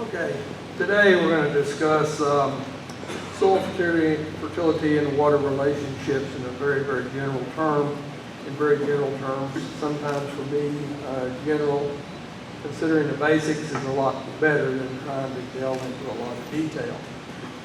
Okay, today we're going to discuss soil fertility and water relationships in a very general term. In very general terms, sometimes for me, general, considering the basics is a lot better than trying to delve into a lot of detail.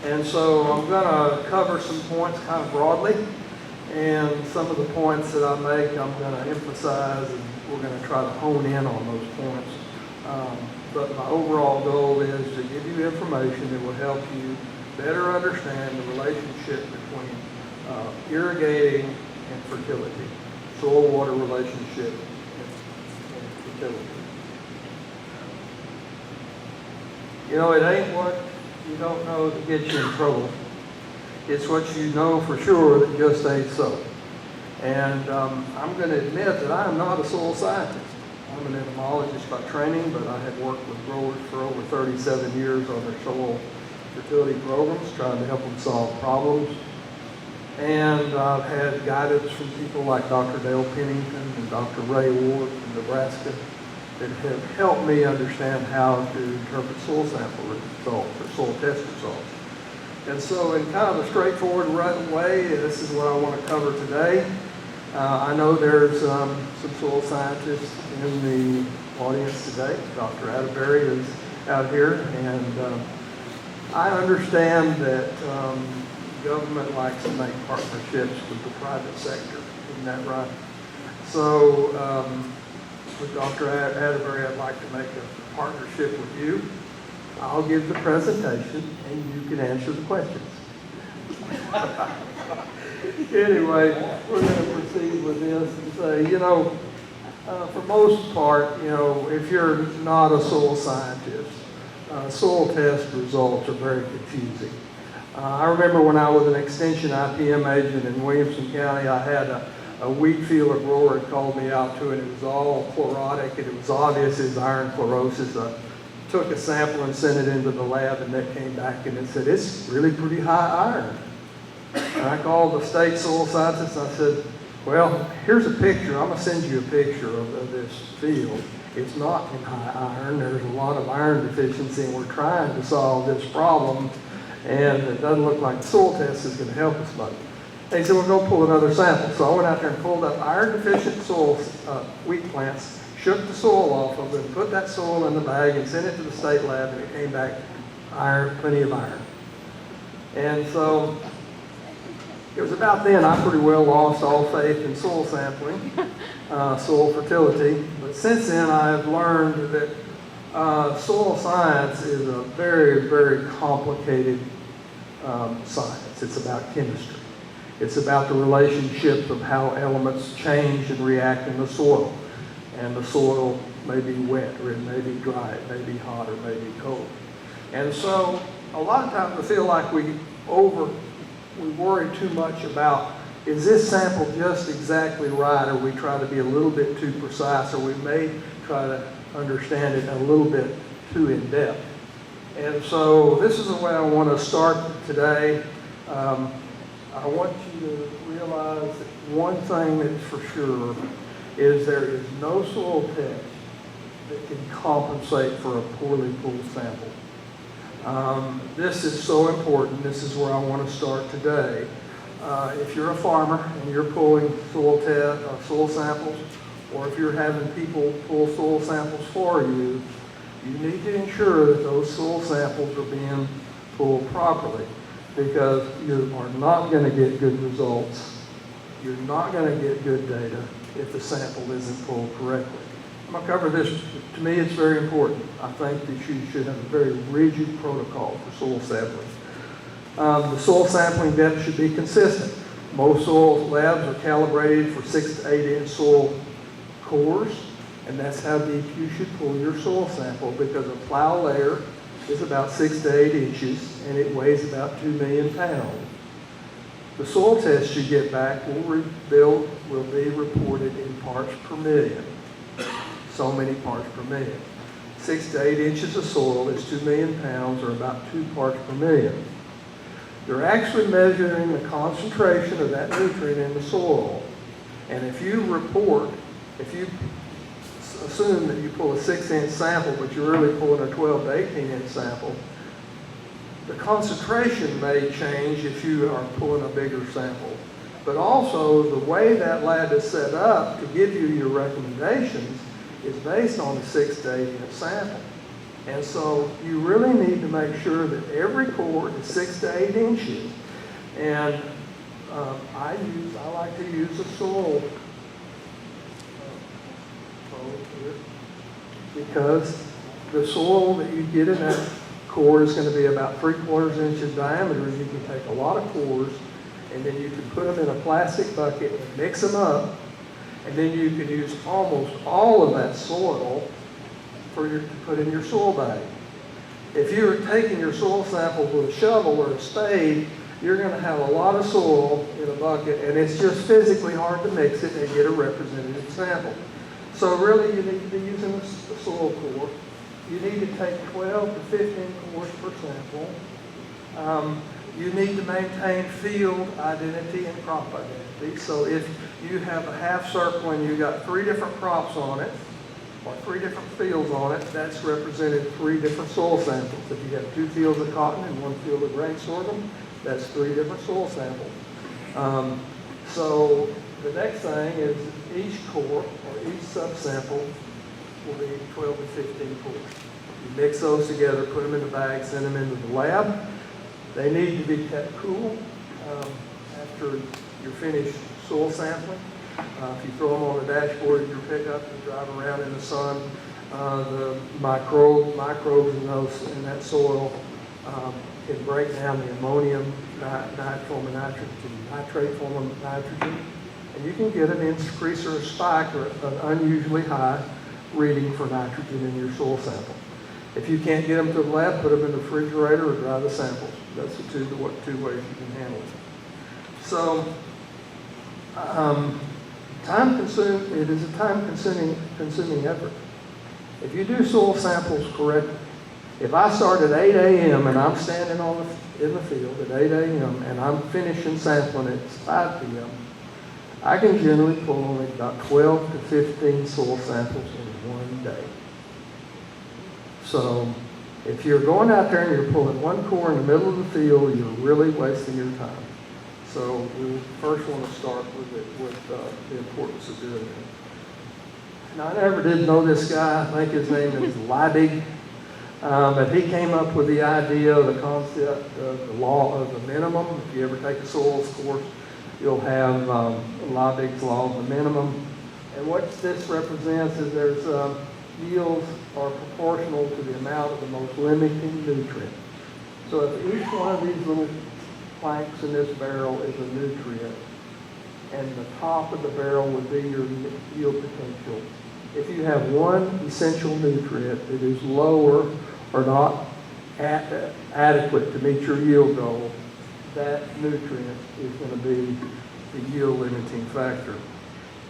And so I'm going to cover some points kind of broadly, and some of the points that I make I'm going to emphasize, and we're going to try to hone in on those points. But my overall goal is to give you information that will help you better understand the relationship between irrigating and fertility, soil-water relationship and fertility. You know, it ain't what you don't know that gets you in trouble. It's what you know for sure that just ain't so. And I'm going to admit that I am not a soil scientist. I'm an entomologist by training, but I have worked with growers for over 37 years on their soil fertility programs, trying to help them solve problems. And I've had guidance from people like Dr. Dale Pennington and Dr. Ray Ward from Nebraska that have helped me understand how to interpret soil sample results or soil test results. And so in kind of a straightforward way, this is what I want to cover today. I know there's some soil scientists in the audience today. Dr. Atterbury is out here, and I understand that government likes to make partnerships with the private sector. Isn't that right? So with Dr. Atterbury, I'd like to make a partnership with you. I'll give the presentation, and you can answer the questions. Anyway, we're going to proceed with this and say, you know, for most part, you know, if you're not a soil scientist, soil test results are very confusing. I remember when I was an extension IPM agent in Williamson County, I had a wheat field grower had called me out to it. It was all chlorotic, and it was obvious it was iron chlorosis. I took a sample and sent it into the lab, and it came back and it said, it's really pretty high iron. And I called the state soil scientist and I said, well, here's a picture. I'm going to send you a picture of this field. It's not in high iron. There's a lot of iron deficiency, and we're trying to solve this problem, and it doesn't look like the soil test is going to help us much. And he said, well, go pull another sample. So I went out there and pulled up iron-deficient soil wheat plants, shook the soil off of it, put that soil in the bag, and sent it to the state lab, and it came back iron, plenty of iron. And so it was about then I pretty well lost all faith in soil sampling, soil fertility. But since then, I've learned that soil science is a very complicated science. It's about chemistry. It's about the relationship of how elements change and react in the soil. And the soil may be wet, or it may be dry, it may be hot, or it may be cold. And so a lot of times I feel like we worry too much about, is this sample just exactly right, or we try to be a little bit too precise, or we may try to understand it a little bit too in depth. And so this is the way I want to start today. I want you to realize that one thing that's for sure is there is no soil test that can compensate for a poorly pulled sample. This is so important. This is where I want to start today. If you're a farmer and you're pulling soil samples, or if you're having people pull soil samples for you, you need to ensure that those soil samples are being pulled properly, because you are not going to get good results. You're not going to get good data if the sample isn't pulled correctly. I'm going to cover this. To me, it's very important. I think that you should have a very rigid protocol for soil sampling. The soil sampling depth should be consistent. Most soil labs are calibrated for 6 to 8 inch soil cores, and that's how deep you should pull your soil sample, because a plow layer is about 6 to 8 inches, and it weighs about 2 million pounds. The soil test you get back will be reported in parts per million. So many parts per million. 6 to 8 inches of soil is 2 million pounds, or about 2 parts per million. They're actually measuring the concentration of that nutrient in the soil. And if you assume that you pull a 6-inch sample, but you're really pulling a 12 to 18-inch sample, the concentration may change if you are pulling a bigger sample. But also, the way that lab is set up to give you your recommendations is based on a 6 to 8-inch sample. And so you really need to make sure that every core is 6 to 8 inches. And I like to use a soil probe here, because the soil that you get in that core is going to be about 3/4 inches diameter. You can take a lot of cores, and then you can put them in a plastic bucket and mix them up, and then you can use almost all of that soil to put in your soil bag. If you're taking your soil samples with a shovel or a spade, you're going to have a lot of soil in a bucket, and it's just physically hard to mix it and get a representative sample. So really, you need to be using a soil core. You need to take 12 to 15 cores per sample. You need to maintain field identity and crop identity. So if you have a half circle and you've got 3 different crops on it, or 3 different fields on it, that's represented 3 different soil samples. If you have 2 fields of cotton and 1 field of grain sorghum, that's 3 different soil samples. So the next thing is each core or each subsample will be 12 to 15 cores. You mix those together, put them in a bag, send them into the lab. They need to be kept cool after you're finished soil sampling. If you throw them on the dashboard of your pickup and drive around in the sun, the microbes in that soil can break down the ammonium, form of nitrogen, nitrate form of nitrogen, and you can get an increase or a spike or an unusually high reading for nitrogen in your soil sample. If you can't get them to the lab, put them in the refrigerator or dry the samples. That's the two ways you can handle it. So, it is a time-consuming effort. If you do soil samples correctly, if I start at 8 a.m. and I'm standing in the field at 8 a.m. and I'm finishing sampling at 5 p.m., I can generally pull only about 12 to 15 soil samples in one day. So if you're going out there and you're pulling 1 core in the middle of the field, you're really wasting your time. So we first want to start with the importance of doing it. Now, I never did know this guy. I think his name is Liebig. But he came up with the idea, the concept of the law of the minimum. If you ever take a soils course, you'll have Liebig's law of the minimum. And what this represents is there's yields are proportional to the amount of the most limiting nutrient. So if each one of these little planks in this barrel is a nutrient, and the top of the barrel would be your yield potential. If you have one essential nutrient that is lower or not adequate to meet your yield goal, that nutrient is going to be the yield limiting factor.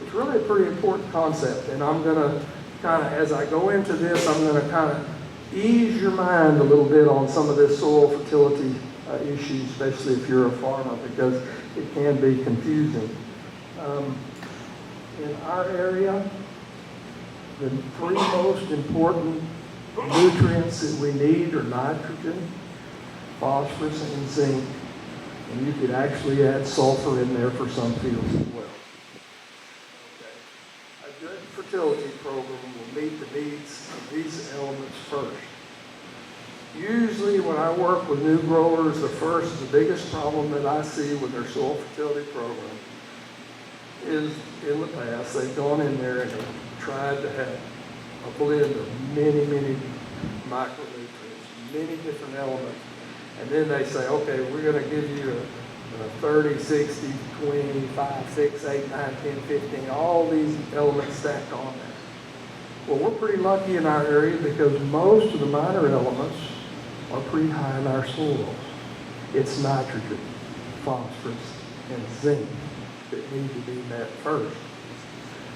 It's really a pretty important concept, and I'm going to kind of, as I go into this, I'm going to kind of ease your mind a little bit on some of this soil fertility issues, especially if you're a farmer, because it can be confusing. In our area, the 3 most important nutrients that we need are nitrogen, phosphorus, and zinc. And you could actually add sulfur in there for some fields as well. Okay. A good fertility program will meet the needs of these elements first. Usually when I work with new growers, the biggest problem that I see with their soil fertility program is in the past, they've gone in there and they've tried to have a blend of many, many micronutrients, many different elements. And then they say, okay, we're going to give you a 30, 60, 20, 5, 6, 8, 9, 10, 15, all these elements stacked on there. Well, we're pretty lucky in our area because most of the minor elements are pretty high in our soils. It's nitrogen, phosphorus, and zinc that need to be met first.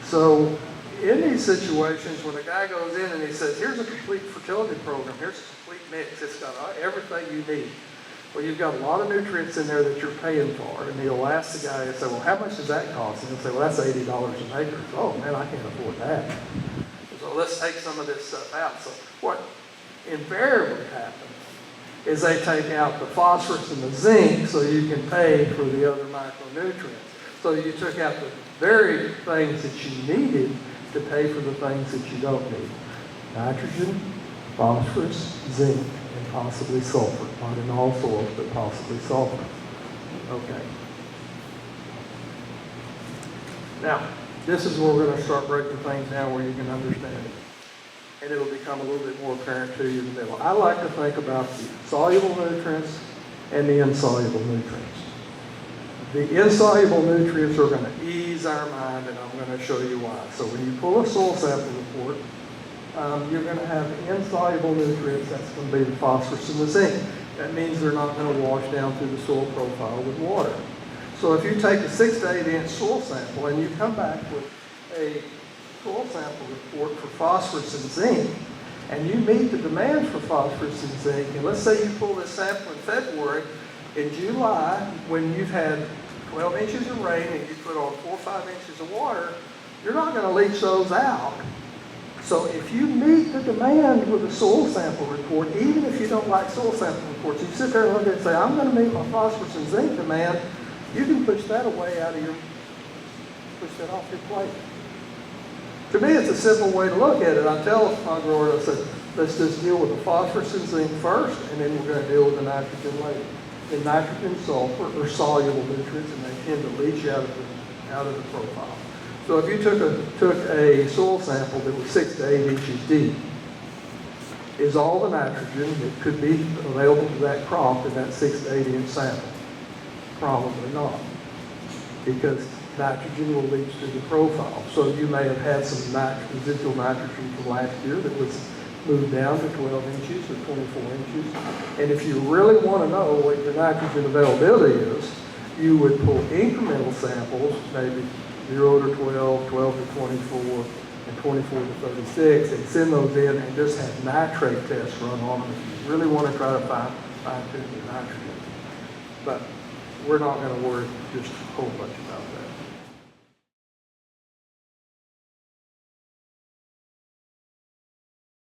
So in these situations, when a guy goes in and he says, here's a complete fertility program, here's a complete mix, it's got everything you need. Well, you've got a lot of nutrients in there that you're paying for. And he'll ask the guy, and say, well, how much does that cost? And he'll say, well, that's $80 an acre. Oh, man, I can't afford that. Because So let's take some of this stuff out. So what invariably happens is they take out the phosphorus and the zinc so you can pay for the other micronutrients. So you took out the very things that you needed to pay for the things that you don't need. Nitrogen, phosphorus, zinc, and possibly sulfur. Not in all soils, but possibly sulfur. Okay. Now, this is where we're going to start breaking things down where you can understand it. And it'll become a little bit more apparent to you in the middle. I like to think about the soluble nutrients and the insoluble nutrients. The insoluble nutrients are going to ease our mind, and I'm going to show you why. So when you pull a soil sample report, you're going to have insoluble nutrients. That's going to be the phosphorus and the zinc. That means they're not going to wash down through the soil profile with water. So if you take a 6 to 8 inch soil sample and you come back with a soil sample report for phosphorus and zinc, and you meet the demand for phosphorus and zinc, and let's say you pull this sample in February, in July, when you've had 12 inches of rain and you put on 4 or 5 inches of water, you're not going to leach those out. So if you meet the demand with a soil sample report, even if you don't like soil sample reports, you sit there and look at it and say, I'm going to meet my phosphorus and zinc demand, you can push that away push that off your plate. To me, it's a simple way to look at it. I tell my grower, I said, let's just deal with the phosphorus and zinc first, and then we're going to deal with the nitrogen later. The nitrogen, sulfur are soluble nutrients, and they tend to leach out of the profile. So if you took a soil sample that was 6 to 8 inches deep, is all the nitrogen that could be available to that crop in that 6 to 8 inch sample? Probably not, because nitrogen will leach to the profile. So you may have had some residual nitrogen from last year that was moved down to 12 inches or 24 inches. And if you really want to know what your nitrogen availability is, you would pull incremental samples, maybe 0 to 12, 12 to 24, and 24 to 36, and send those in and just have nitrate tests run on them if you really want to try to fine-tune your nitrogen. But we're not going to worry just a whole bunch about that.